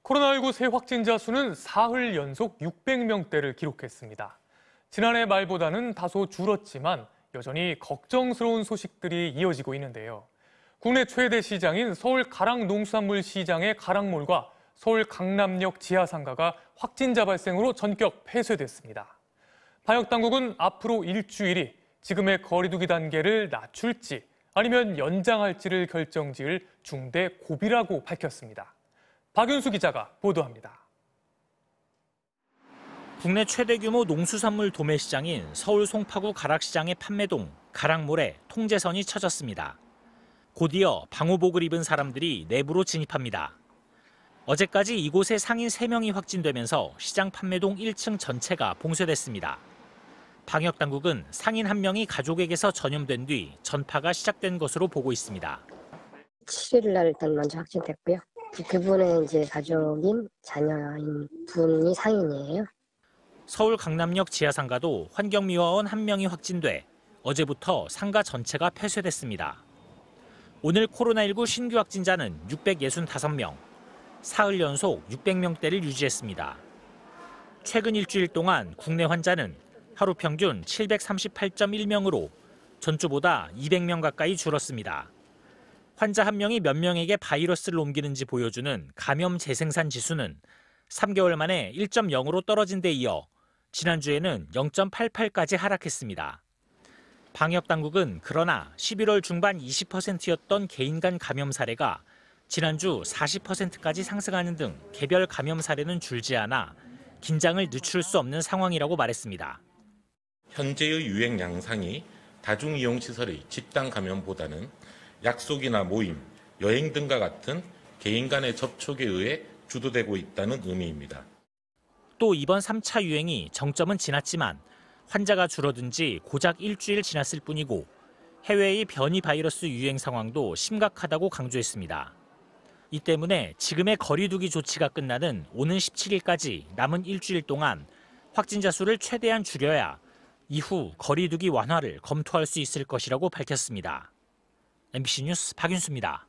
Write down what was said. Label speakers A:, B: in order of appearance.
A: 코로나19 새 확진자 수는 사흘 연속 600명대를 기록했습니다. 지난해 말보다는 다소 줄었지만 여전히 걱정스러운 소식들이 이어지고 있는데요. 국내 최대 시장인 서울 가락농수산물 시장의 가락몰과 서울 강남역 지하상가가 확진자 발생으로 전격 폐쇄됐습니다. 방역당국은 앞으로 일주일이 지금의 거리두기 단계를 낮출지 아니면 연장할지를 결정지을 중대 고비라고 밝혔습니다. 박윤수 기자가 보도합니다.
B: 국내 최대 규모 농수산물 도매시장인 서울 송파구 가락시장의 판매동, 가락몰에 통제선이 쳐졌습니다. 곧이어 방호복을 입은 사람들이 내부로 진입합니다. 어제까지 이곳에 상인 3명이 확진되면서 시장 판매동 1층 전체가 봉쇄됐습니다. 방역당국은 상인 1명이 가족에게서 전염된 뒤 전파가 시작된 것으로 보고 있습니다.
C: 7일 날 일단 먼저 확진됐고요. 그분의 이제 가족인 자녀인 분이 상인이에요.
B: 서울 강남역 지하상가도 환경미화원 1명이 확진돼 어제부터 상가 전체가 폐쇄됐습니다. 오늘 코로나19 신규 확진자는 665명, 사흘 연속 600명대를 유지했습니다. 최근 일주일 동안 국내 환자는 하루 평균 738.1명으로 전주보다 200명 가까이 줄었습니다. 환자 1명이 몇 명에게 바이러스를 옮기는지 보여주는 감염 재생산 지수는 3개월 만에 1.0으로 떨어진 데 이어 지난주에는 0.88까지 하락했습니다. 방역당국은 그러나 11월 중반 20%였던 개인 간 감염 사례가 지난주 40%까지 상승하는 등 개별 감염 사례는 줄지 않아 긴장을 늦출 수 없는 상황이라고 말했습니다.
D: 현재의 유행 양상이 다중이용시설의 집단 감염보다는 약속이나 모임, 여행 등과 같은 개인 간의 접촉에 의해 주도되고 있다는 의미입니다.
B: 또 이번 3차 유행이 정점은 지났지만 환자가 줄어든 지 고작 일주일 지났을 뿐이고 해외의 변이 바이러스 유행 상황도 심각하다고 강조했습니다. 이 때문에 지금의 거리두기 조치가 끝나는 오는 17일까지 남은 일주일 동안 확진자 수를 최대한 줄여야 이후 거리두기 완화를 검토할 수 있을 것이라고 밝혔습니다. MBC 뉴스 박윤수입니다.